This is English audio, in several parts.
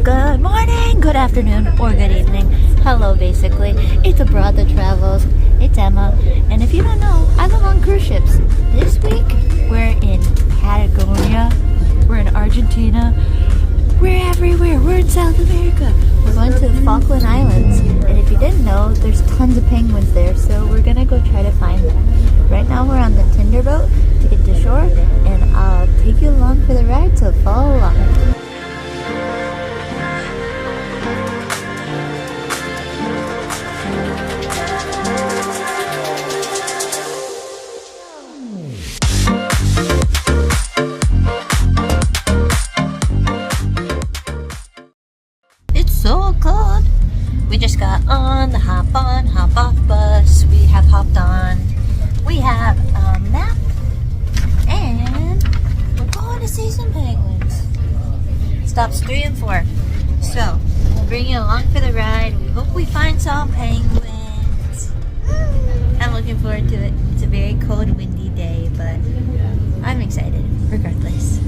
Good morning, good afternoon, or good evening. Hello, basically. It's Abroad that Travels. It's Emma. And if you don't know, I live on cruise ships. This week, we're in Patagonia. We're in Argentina. We're everywhere. We're in South America. We're going to the Falkland Islands. And if you didn't know, there's tons of penguins there. So we're going to go try to find them. Right now, we're on the Tinder boat to get to shore. And I'll take you along for the ride, so follow along. So cold. We just got on the hop on, hop off bus. We have hopped on. We have a map. And we're going to see some penguins. Stops 3 and 4. So, we'll bring you along for the ride. We hope we find some penguins. I'm looking forward to it. It's a very cold, windy day, but I'm excited regardless.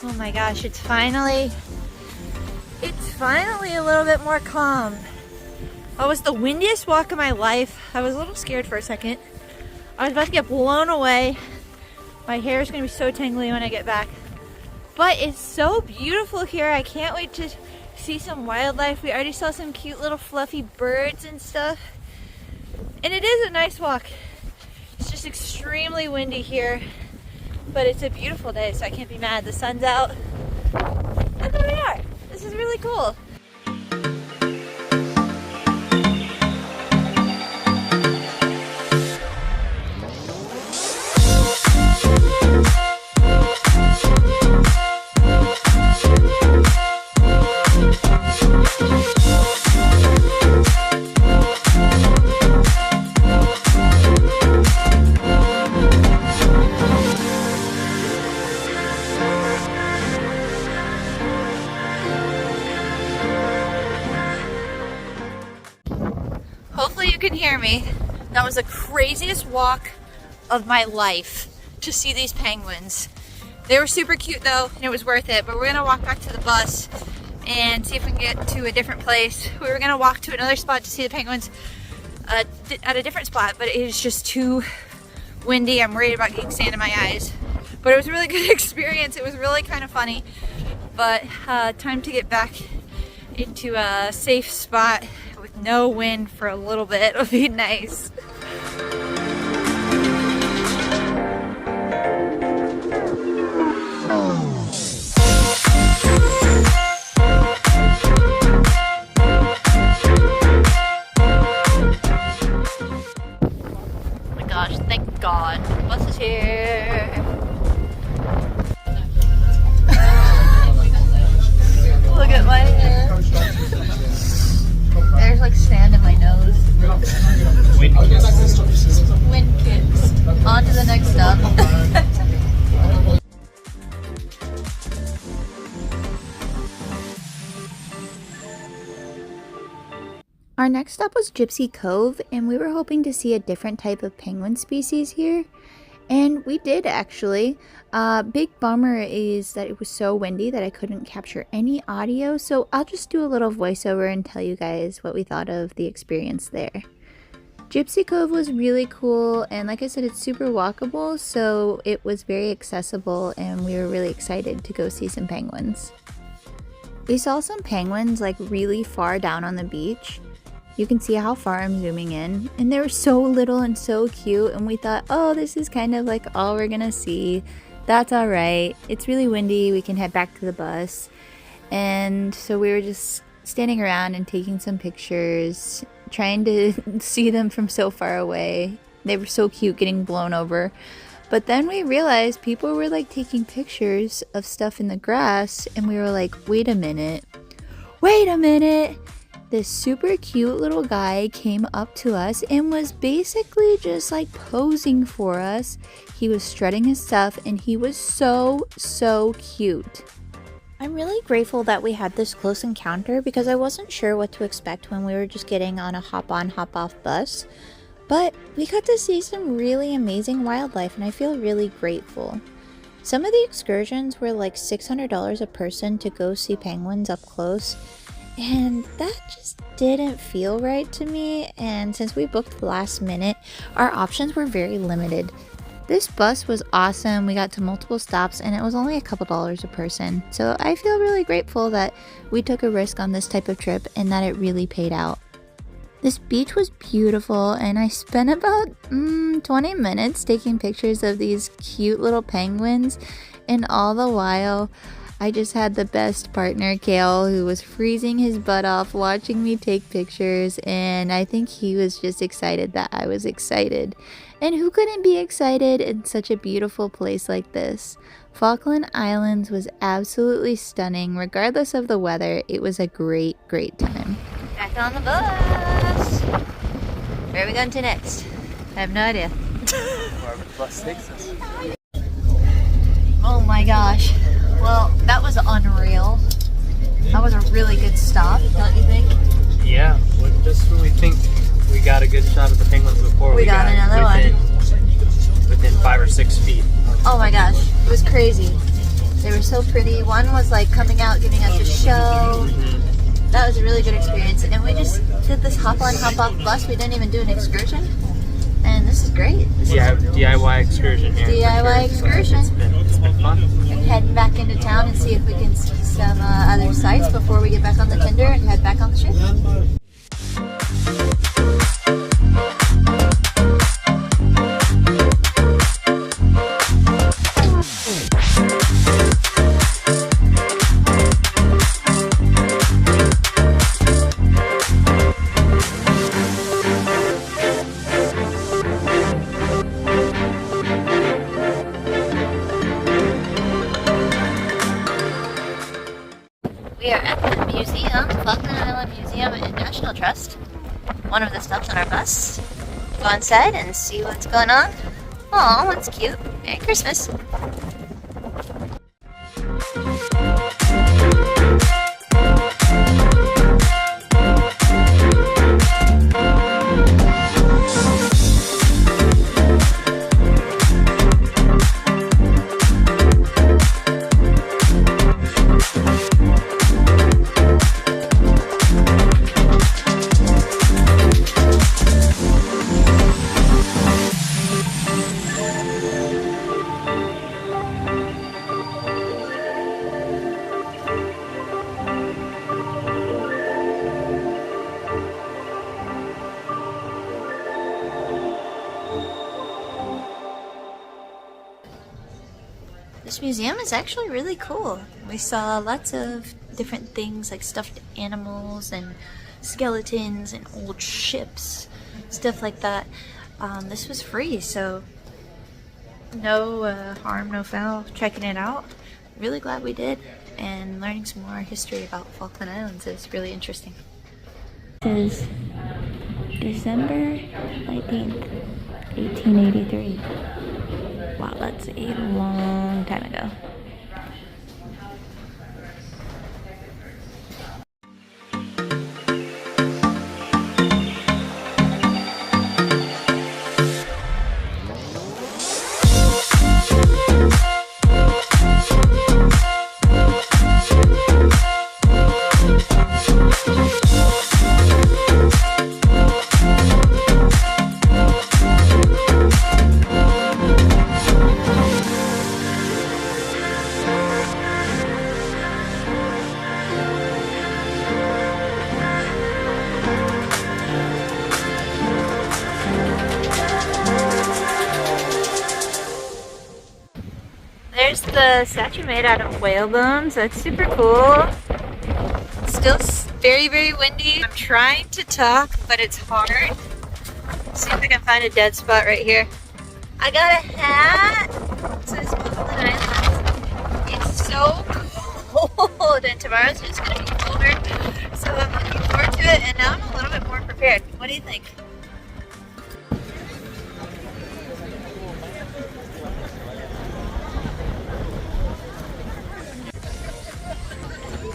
Oh my gosh, it's finally a little bit more calm. That was the windiest walk of my life. I was a little scared for a second. I was about to get blown away. My hair is going to be so tangly when I get back. But it's so beautiful here. I can't wait to see some wildlife. We already saw some cute little fluffy birds and stuff. And it is a nice walk. It's just extremely windy here. But it's a beautiful day, so I can't be mad. The sun's out. And there we are. This is really cool. Hopefully you can hear me. That was the craziest walk of my life to see these penguins. They were super cute though, and it was worth it, but we're gonna walk back to the bus and see if we can get to a different place. We were gonna walk to another spot to see the penguins at a different spot, but it is just too windy. I'm worried about getting sand in my eyes. But it was a really good experience. It was really kind of funny, but time to get back into a safe spot with no wind for a little bit would be nice. Oh my gosh, thank God. The bus is here. Look at my hair. There's like sand in my nose. Wind kicks. On to the next stop. Our next stop was Gypsy Cove, and we were hoping to see a different type of penguin species here. And we did actually. Big bummer is that it was so windy that I couldn't capture any audio, so I'll just do a little voiceover and tell you guys what we thought of the experience there. Gypsy Cove was really cool, and like I said, it's super walkable, so it was very accessible, and we were really excited to go see some penguins. We saw some penguins like really far down on the beach. You can see how far I'm zooming in, and they were so little and so cute, and we thought, oh, this is kind of like all we're gonna see. That's alright. It's really windy. We can head back to the bus. And so we were just standing around and taking some pictures, trying to see them from so far away. They were so cute getting blown over. But then we realized people were like taking pictures of stuff in the grass, and we were like, wait a minute. this super cute little guy came up to us and was basically just like posing for us. He was strutting his stuff and he was so cute. I'm really grateful that we had this close encounter because I wasn't sure what to expect when we were just getting on a hop-on, hop-off bus. But we got to see some really amazing wildlife and I feel really grateful. Some of the excursions were like $600 a person to go see penguins up close. And that just didn't feel right to me, and since we booked last minute, our options were very limited. This bus was awesome. We got to multiple stops and it was only a couple dollars a person. So I feel really grateful that we took a risk on this type of trip and that it really paid out. This beach was beautiful and I spent about 20 minutes taking pictures of these cute little penguins, and all the while I just had the best partner, Kale, who was freezing his butt off watching me take pictures, and I think he was just excited that I was excited. And who couldn't be excited in such a beautiful place like this? Falkland Islands was absolutely stunning. Regardless of the weather, it was a great time. Back on the bus! Where are we going to next? I have no idea. Wherever the bus takes us. Oh my gosh. Well, that was unreal. That was a really good stop, don't you think? Yeah, just when we think we got a good shot of the penguins before, we got another within 5 or 6 feet. Oh my gosh, it was crazy. They were so pretty. One was like coming out, giving us a show. That was a really good experience. And we just did this hop-on, hop-off bus. We didn't even do an excursion. And this is great. DIY excursion here. DIY excursion. So it's been fun. We're heading back into town and see if we can see some other sights before we get back on the tender and head back on the ship. We are at the museum, Falkland Island Museum and National Trust. One of the stops on our bus. Go inside and see what's going on. Oh, that's cute. Merry Christmas. This museum is actually really cool. We saw lots of different things like stuffed animals and skeletons and old ships, stuff like that. This was free, so no harm, no foul checking it out. Really glad we did, and learning some more history about Falkland Islands is really interesting. This is December 19th, 1883. Wow, that's a long time ago. There's the statue made out of whale bones. That's super cool. Still very windy. I'm trying to talk, but it's hard. See if I can find a dead spot right here. I got a hat. It says Falkland Islands. It's so cold, and tomorrow's just going to be colder. So I'm looking forward to it, and now I'm a little bit more prepared. What do you think?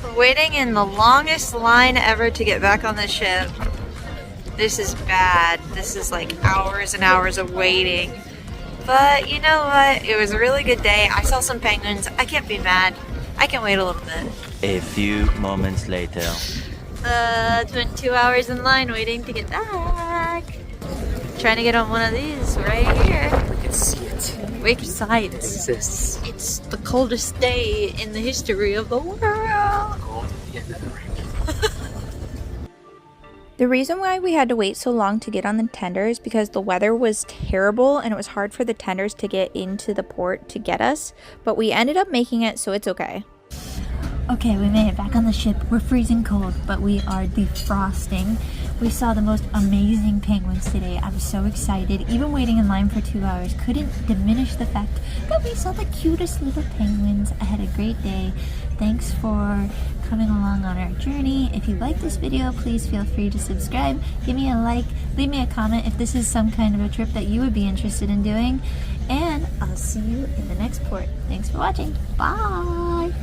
We're waiting in the longest line ever to get back on the ship. This is bad. This is like hours and hours of waiting. But you know what? It was a really good day. I saw some penguins. I can't be mad. I can wait a little bit. A few moments later. It's been 2 hours in line waiting to get back. Trying to get on one of these right here. We can see it. Wake sight. It exists. It's the coldest day in the history of the world. Cold at the end of the rain. The reason why we had to wait so long to get on the tender is because the weather was terrible and it was hard for the tenders to get into the port to get us, but we ended up making it, so it's okay. Okay, we made it back on the ship. We're freezing cold, but we are defrosting. We saw the most amazing penguins today. I was so excited. Even waiting in line for 2 hours couldn't diminish the fact that we saw the cutest little penguins. I had a great day. Thanks for coming along on our journey. If you like this video, please feel free to subscribe. Give me a like. Leave me a comment if this is some kind of a trip that you would be interested in doing. And I'll see you in the next port. Thanks for watching. Bye!